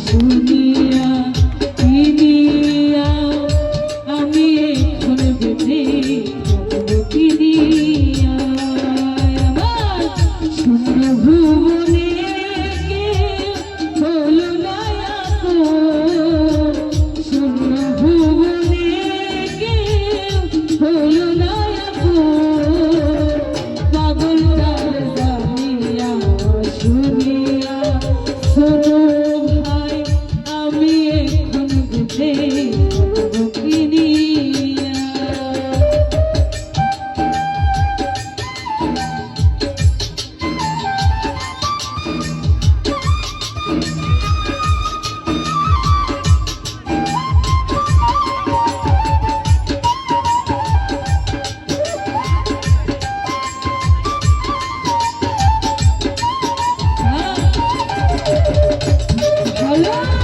শুনিয়া কিনিয়া আমি এখন বেঁধে কিনিয়া আমার শূন্য ভুবনে কে হলো না শূন্য ভুবনে কে হলো না পাগল তার জানিয়া শুনিয়া শোনো ভাই আমি এখন বুঝে কিনিয়া Hello!